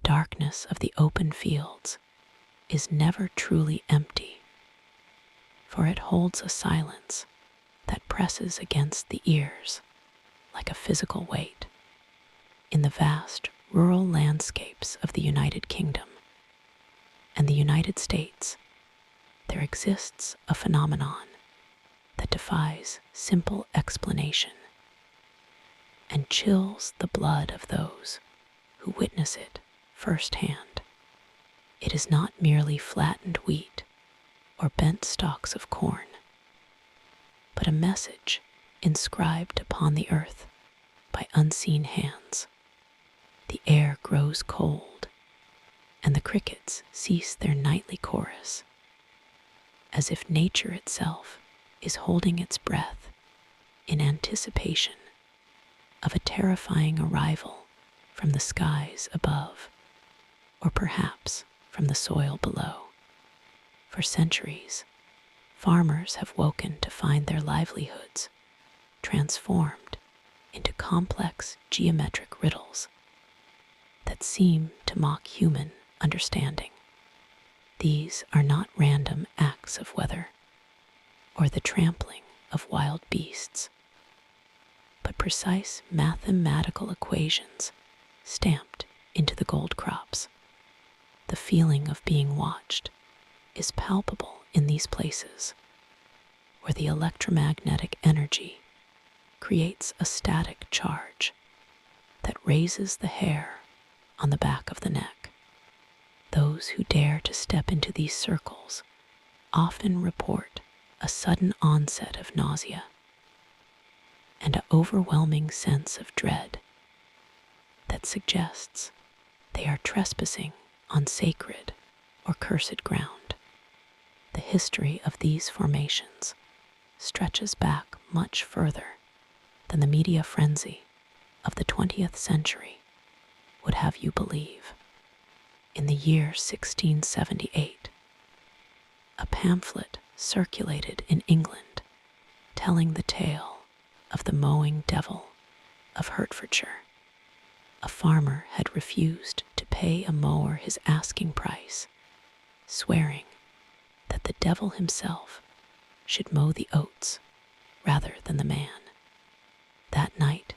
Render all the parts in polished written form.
darkness of the open fields is never truly empty, for it holds a silence that presses against the ears like a physical weight. In the vast rural landscapes of the United Kingdom and the United States, there exists a phenomenon that defies simple explanation and chills the blood of those who witness it firsthand. It is not merely flattened wheat or bent stalks of corn, but a message inscribed upon the earth by unseen hands. The air grows cold, and the crickets cease their nightly chorus, as if nature itself is holding its breath in anticipation of a terrifying arrival from the skies above, or perhaps from the soil below. For centuries, farmers have woken to find their livelihoods transformed into complex geometric riddles that seem to mock human understanding. These are not random acts of weather or the trampling of wild beasts, but precise mathematical equations stamped into the gold crops. The feeling of being watched is palpable in these places, where the electromagnetic energy creates a static charge that raises the hair on the back of the neck. Those who dare to step into these circles often report a sudden onset of nausea and an overwhelming sense of dread that suggests they are trespassing on sacred or cursed ground. The history of these formations stretches back much further than the media frenzy of the 20th century would have you believe. In the year 1678, a pamphlet circulated in England telling the tale of the Mowing Devil of Hertfordshire. A farmer had refused to pay a mower his asking price, swearing that the devil himself should mow the oats rather than the man. That night,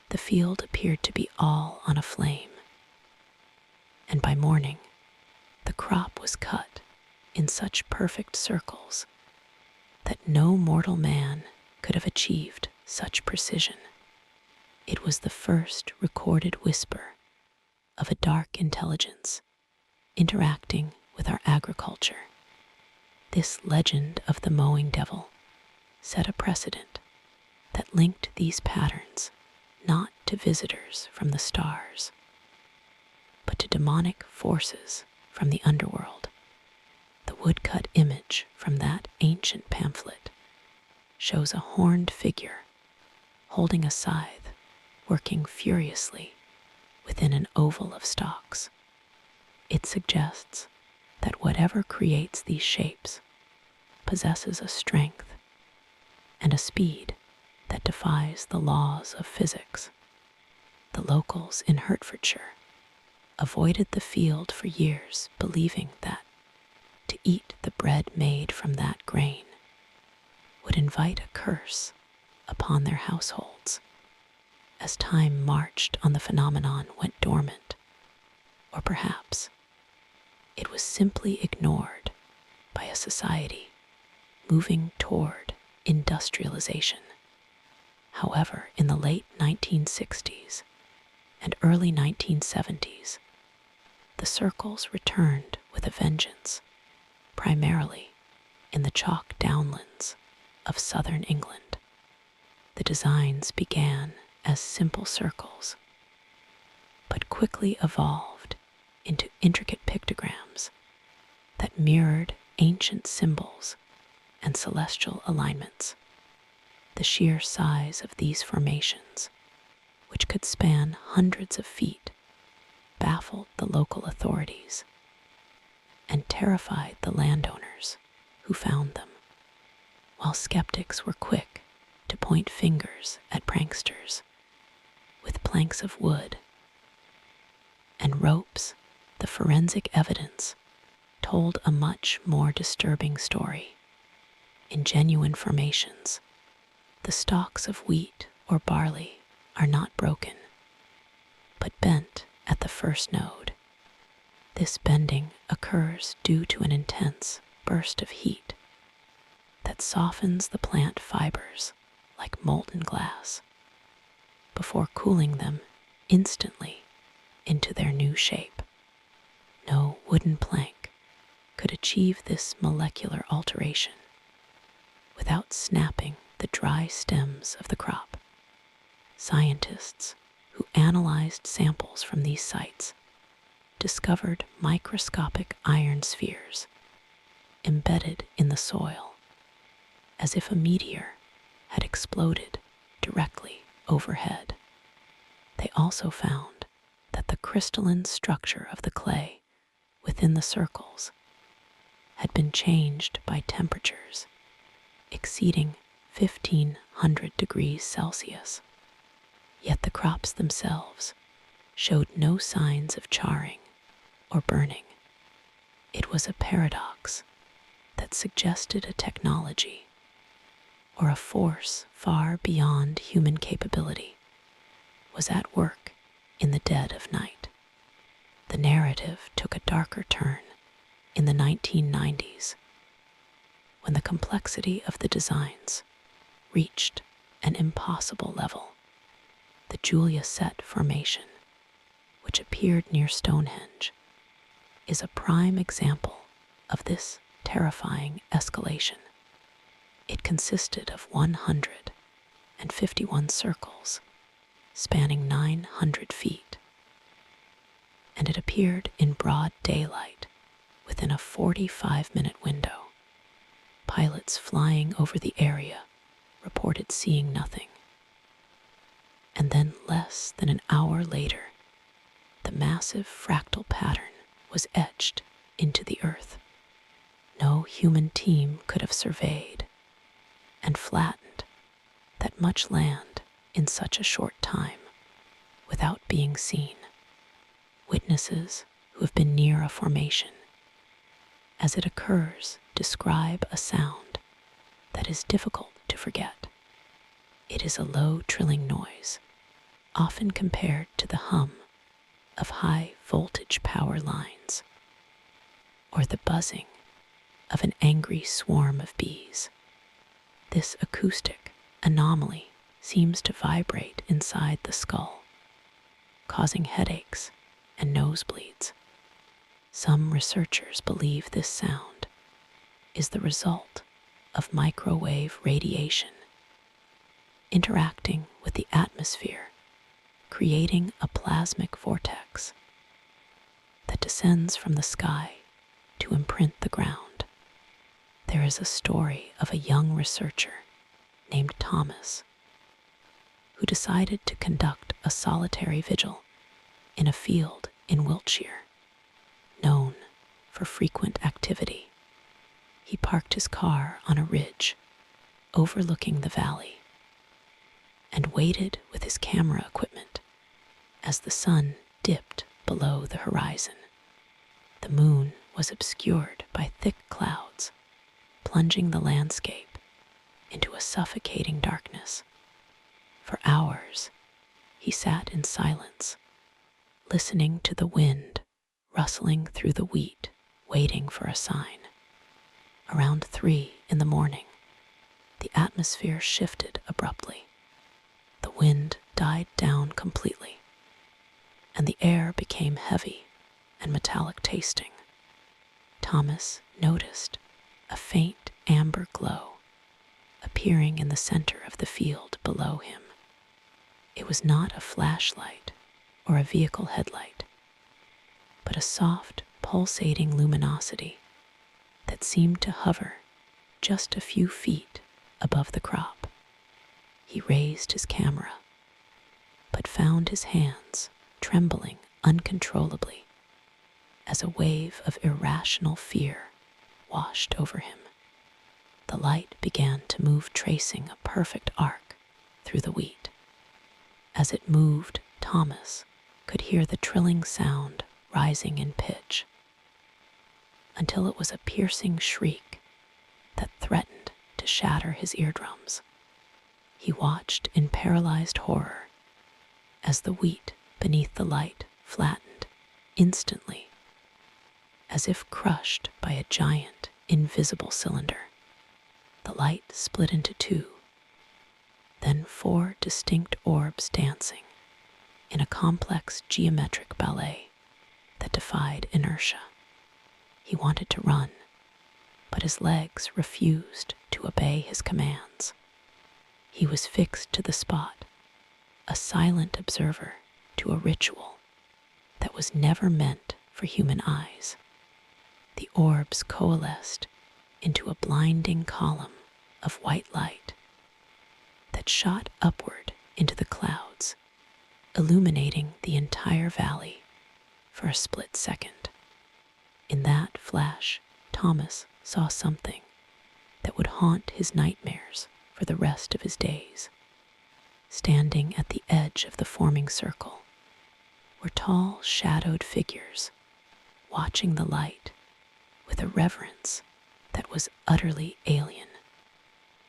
the field appeared to be all on a flame, and by morning, the crop was cut in such perfect circles that no mortal man could have achieved such precision. It was the first recorded whisper of a dark intelligence interacting with our agriculture. This legend of the Mowing Devil set a precedent that linked these patterns not to visitors from the stars, but to demonic forces from the underworld. The woodcut image from that ancient pamphlet shows a horned figure holding a scythe, working furiously within an oval of stalks. It suggests that whatever creates these shapes possesses a strength and a speed that defies the laws of physics. The locals in Hertfordshire avoided the field for years, believing that to eat the bread made from that grain would invite a curse upon their households. As time marched on, the phenomenon went dormant, or perhaps it was simply ignored by a society moving toward industrialization. However, in the late 1960s and early 1970s, the circles returned with a vengeance, primarily in the chalk downlands of southern England. The designs began as simple circles, but quickly evolved into intricate pictograms that mirrored ancient symbols and celestial alignments. The sheer size of these formations, which could span hundreds of feet, baffled the local authorities and terrified the landowners who found them, while skeptics were quick to point fingers at pranksters with planks of wood and ropes the forensic evidence told a much more disturbing story. In genuine formations, the stalks of wheat or barley are not broken, but bent at the first node. This bending occurs due to an intense burst of heat that softens the plant fibers like molten glass before cooling them instantly into their new shape. No wooden plank could achieve this molecular alteration without snapping the dry stems of the crop. Scientists who analyzed samples from these sites discovered microscopic iron spheres embedded in the soil, as if a meteor had exploded directly overhead. They also found that the crystalline structure of the clay within the circles had been changed by temperatures exceeding 1,500 degrees Celsius. Yet the crops themselves showed no signs of charring or burning. It was a paradox that suggested a technology or a force far beyond human capability was at work in the dead of night. The narrative took a darker turn in the 1990s when the complexity of the designs reached an impossible level. The Julia Set Formation, which appeared near Stonehenge, is a prime example of this terrifying escalation. It consisted of 151 circles spanning 900 feet, and it appeared in broad daylight within a 45-minute window. Pilots flying over the area reported seeing nothing. And then less than an hour later, the massive fractal pattern was etched into the earth. No human team could have surveyed and flattened that much land in such a short time without being seen. Witnesses who have been near a formation as it occurs describe a sound that is difficult to forget. It is a low trilling noise, often compared to the hum of high voltage power lines or the buzzing of an angry swarm of bees. This acoustic anomaly seems to vibrate inside the skull, causing headaches and nosebleeds. Some researchers believe this sound is the result of microwave radiation interacting with the atmosphere, creating a plasmic vortex that descends from the sky to imprint the ground. There is a story of a young researcher named Thomas who decided to conduct a solitary vigil in a field in Wiltshire, known for frequent activity. He parked his car on a ridge overlooking the valley and waited with his camera equipment as the sun dipped below the horizon. The moon was obscured by thick clouds, plunging the landscape into a suffocating darkness. For hours, he sat in silence, listening to the wind rustling through the wheat, waiting for a sign. Around 3 in the morning, the atmosphere shifted abruptly. The wind died down completely, and the air became heavy and metallic tasting. Thomas noticed a faint amber glow appearing in the center of the field below him. It was not a flashlight or a vehicle headlight, but a soft, pulsating luminosity that seemed to hover just a few feet above the crop. He raised his camera, but found his hands trembling uncontrollably as a wave of irrational fear washed over him. The light began to move, tracing a perfect arc through the wheat. As it moved, Thomas could hear the trilling sound rising in pitch, until it was a piercing shriek that threatened to shatter his eardrums. He watched in paralyzed horror as the wheat beneath the light flattened instantly, as if crushed by a giant, invisible cylinder. The light split into two, then four distinct orbs dancing in a complex geometric ballet that defied inertia. He wanted to run, but his legs refused to obey his commands. He was fixed to the spot, a silent observer to a ritual that was never meant for human eyes. The orbs coalesced into a blinding column of white light that shot upward into the clouds, illuminating the entire valley for a split second. In that flash, Thomas saw something that would haunt his nightmares for the rest of his days. Standing at the edge of the forming circle were tall, shadowed figures, watching the light with a reverence that was utterly alien.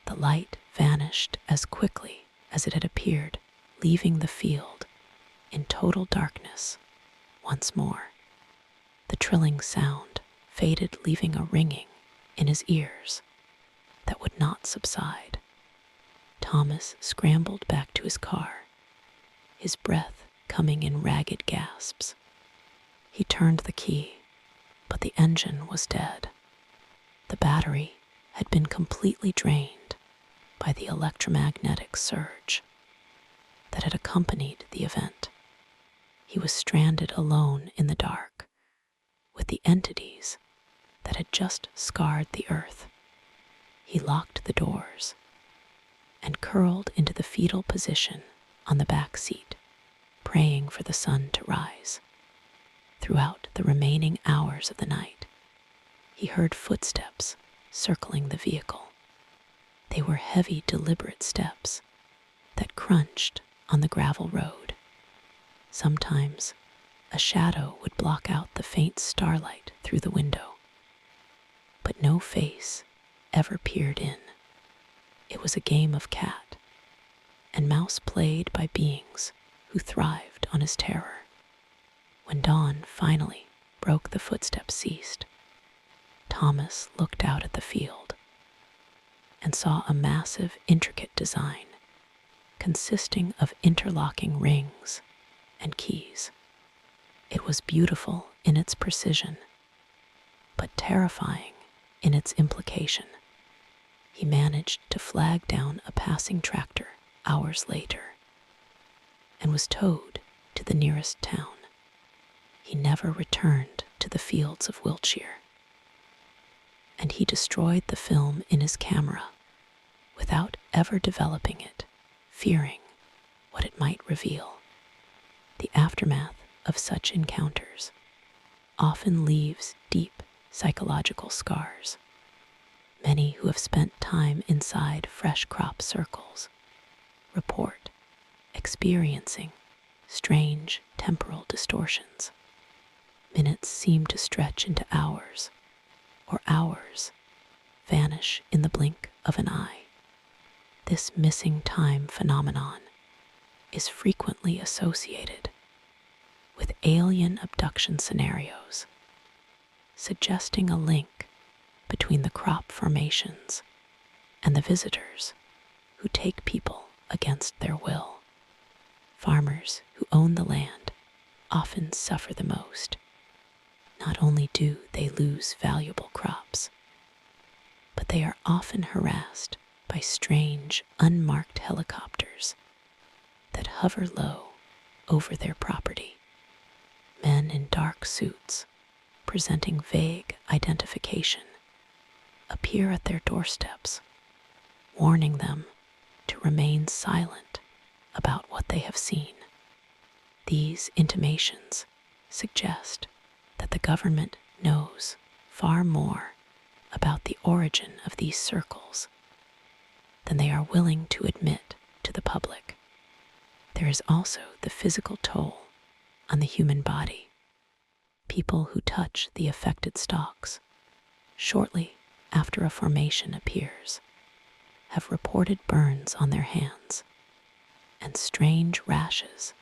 The light vanished as quickly as it had appeared, leaving the field in total darkness once more. The trilling sound faded, leaving a ringing in his ears that would not subside. Thomas scrambled back to his car, his breath coming in ragged gasps. He turned the key, but the engine was dead. The battery had been completely drained by the electromagnetic surge that had accompanied the event. He was stranded alone in the dark with the entities that had just scarred the earth. He locked the doors and curled into the fetal position on the back seat, praying for the sun to rise. Throughout the remaining hours of the night, he heard footsteps circling the vehicle. They were heavy, deliberate steps that crunched on the gravel road. Sometimes a shadow would block out the faint starlight through the window, but no face ever peered in. It was a game of cat and mouse played by beings who thrived on his terror. When dawn finally broke, the footsteps ceased. Thomas looked out at the field and saw a massive, intricate design consisting of interlocking rings and keys. It was beautiful in its precision, but terrifying in its implication. He managed to flag down a passing tractor hours later and was towed to the nearest town. He never returned to the fields of Wiltshire, and he destroyed the film in his camera without ever developing it, fearing what it might reveal. The aftermath of such encounters often leaves deep psychological scars. Many who have spent time inside fresh crop circles report experiencing strange temporal distortions. Minutes seem to stretch into hours, or hours vanish in the blink of an eye. This missing time phenomenon is frequently associated with alien abduction scenarios, suggesting a link between the crop formations and the visitors who take people against their will. Farmers who own the land often suffer the most. Not only do they lose valuable crops, but they are often harassed by strange, unmarked helicopters that hover low over their property. Men in dark suits, presenting vague identification, appear at their doorsteps, warning them to remain silent about what they have seen. These intimations suggest that the government knows far more about the origin of these circles than they are willing to admit to the public. There is also the physical toll on the human body. People who touch the affected stalks shortly after a formation appears have reported burns on their hands and strange rashes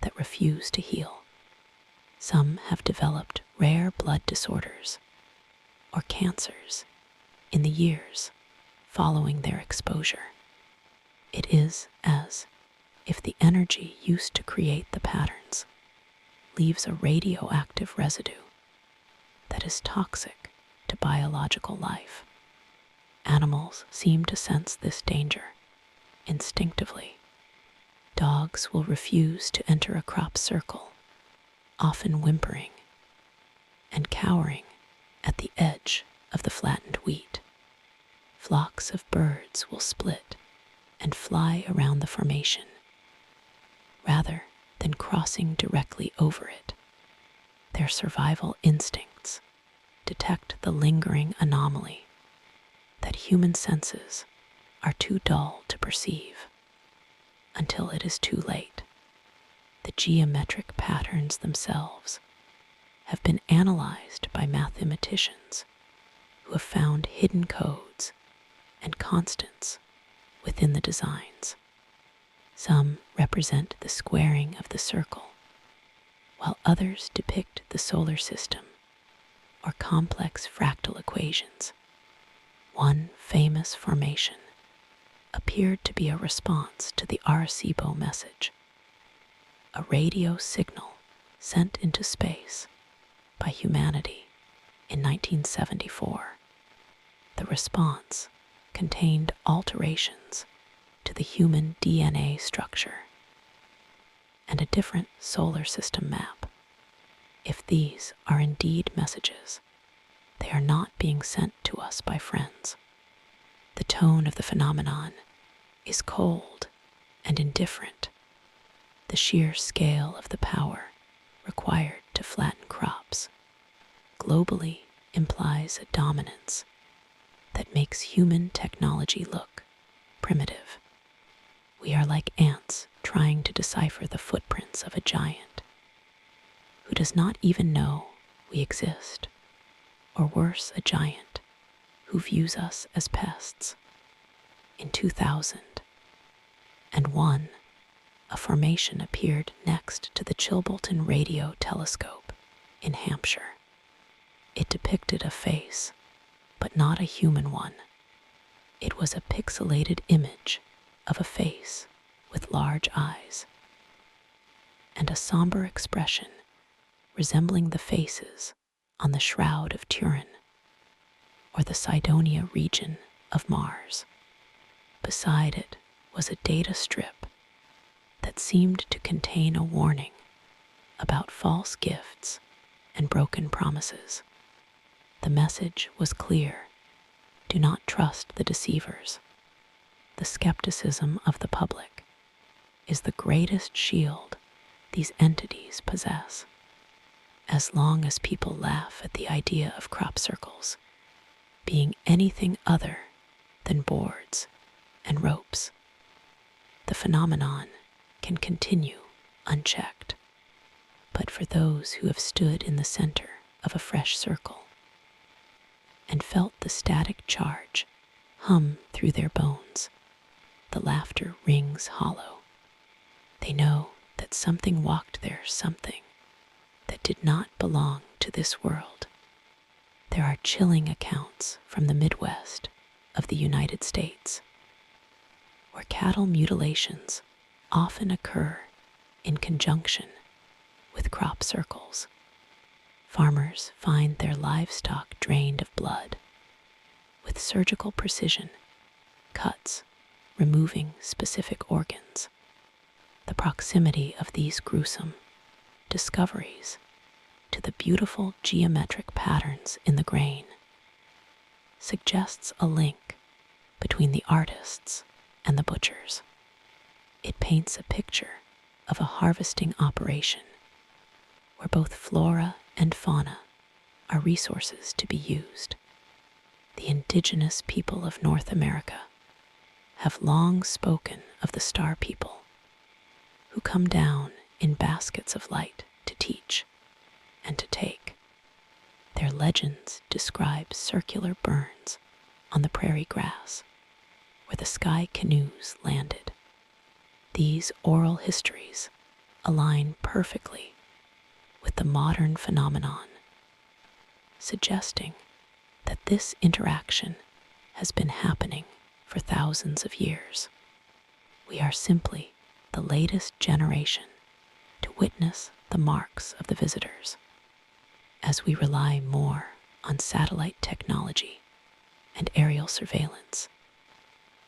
that refuse to heal. Some have developed rare blood disorders or cancers in the years following their exposure. It is as if the energy used to create the patterns leaves a radioactive residue that is toxic to biological life. Animals seem to sense this danger instinctively. Dogs will refuse to enter a crop circle, often whimpering and cowering at the edge of the flattened wheat. Flocks of birds will split and fly around the formation, rather than crossing directly over it. Their survival instincts detect the lingering anomaly that human senses are too dull to perceive until it is too late. The geometric patterns themselves have been analyzed by mathematicians who have found hidden codes and constants within the designs. Some represent the squaring of the circle, while others depict the solar system or complex fractal equations. One famous formation appeared to be a response to the Arecibo message, a radio signal sent into space by humanity in 1974. The response contained alterations to the human DNA structure and a different solar system map. If these are indeed messages, they are not being sent to us by friends. The tone of the phenomenon is cold and indifferent. The sheer scale of the power required to flatten crops globally implies a dominance that makes human technology look primitive. We are like ants trying to decipher the footprints of a giant who does not even know we exist, or worse, a giant who views us as pests. In 2001, a formation appeared next to the Chilbolton Radio Telescope in Hampshire. It depicted a face, but not a human one. It was a pixelated image of a face with large eyes and a somber expression resembling the faces on the Shroud of Turin or the Cydonia region of Mars. Beside it was a data strip that seemed to contain a warning about false gifts and broken promises. The message was clear: do not trust the deceivers. The skepticism of the public is the greatest shield these entities possess. As long as people laugh at the idea of crop circles being anything other than boards and ropes, the phenomenon can continue unchecked. But for those who have stood in the center of a fresh circle and felt the static charge hum through their bones, the laughter rings hollow. They know that something walked there, something that did not belong to this world. There are chilling accounts from the Midwest of the United States, where cattle mutilations often occur in conjunction with crop circles. Farmers find their livestock drained of blood. With surgical precision, cuts removing specific organs. The proximity of these gruesome discoveries to the beautiful geometric patterns in the grain suggests a link between the artists and the butchers. It paints a picture of a harvesting operation where both flora and fauna are resources to be used. The indigenous people of North America have long spoken of the star people who come down in baskets of light to teach and to take. legends describe circular burns on the prairie grass where the sky canoes landed. These oral histories align perfectly with the modern phenomenon, suggesting that this interaction has been happening for thousands of years. We are simply the latest generation to witness the marks of the visitors. As we rely more on satellite technology and aerial surveillance,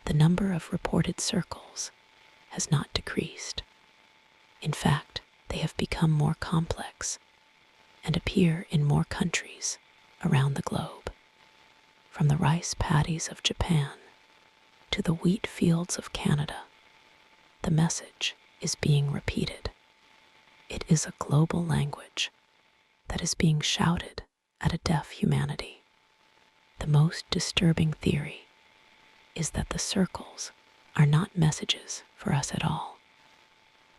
the number of reported circles has not decreased. In fact, they have become more complex and appear in more countries around the globe. From the rice paddies of Japan to the wheat fields of Canada, the message is being repeated. It is a global language that is being shouted at a deaf humanity. The most disturbing theory is that the circles are not messages for us at all.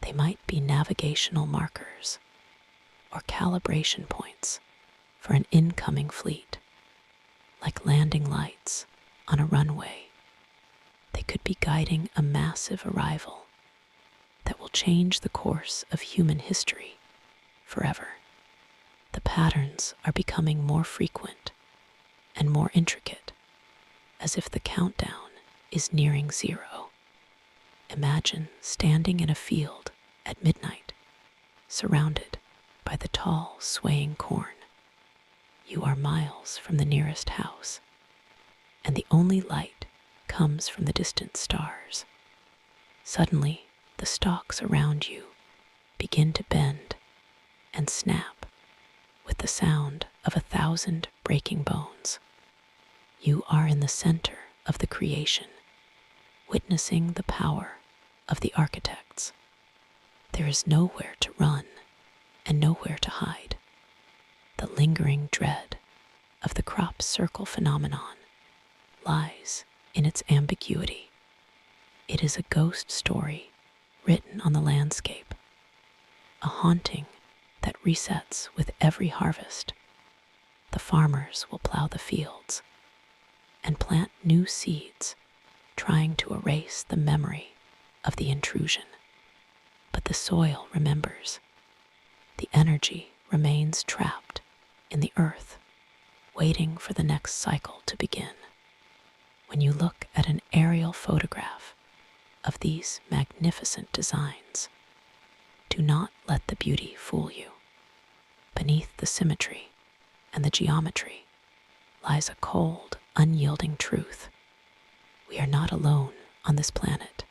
They might be navigational markers or calibration points for an incoming fleet, like landing lights on a runway. They could be guiding a massive arrival that will change the course of human history forever. The patterns are becoming more frequent and more intricate, as if the countdown is nearing zero. Imagine standing in a field at midnight, surrounded by the tall, swaying corn. You are miles from the nearest house, and the only light comes from the distant stars. Suddenly, the stalks around you begin to bend and snap with the sound of 1,000 breaking bones. You are in the center of the creation, witnessing the power of the architects. There is nowhere to run and nowhere to hide. The lingering dread of the crop circle phenomenon lies in its ambiguity. It is a ghost story written on the landscape, a haunting that resets with every harvest. The farmers will plow the fields and plant new seeds, trying to erase the memory of the intrusion. But the soil remembers. The energy remains trapped in the earth, waiting for the next cycle to begin. When you look at an aerial photograph of these magnificent designs, do not let the beauty fool you. Beneath the symmetry and the geometry lies a cold, unyielding truth. We are not alone on this planet,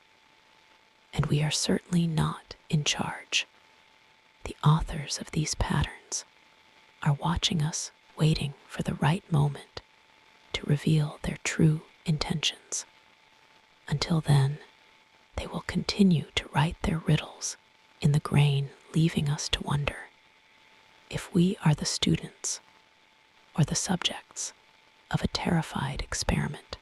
and we are certainly not in charge. The authors of these patterns are watching us, waiting for the right moment to reveal their true intentions. Until then, they will continue to write their riddles in the grain, leaving us to wonder if we are the students or the subjects of a terrified experiment.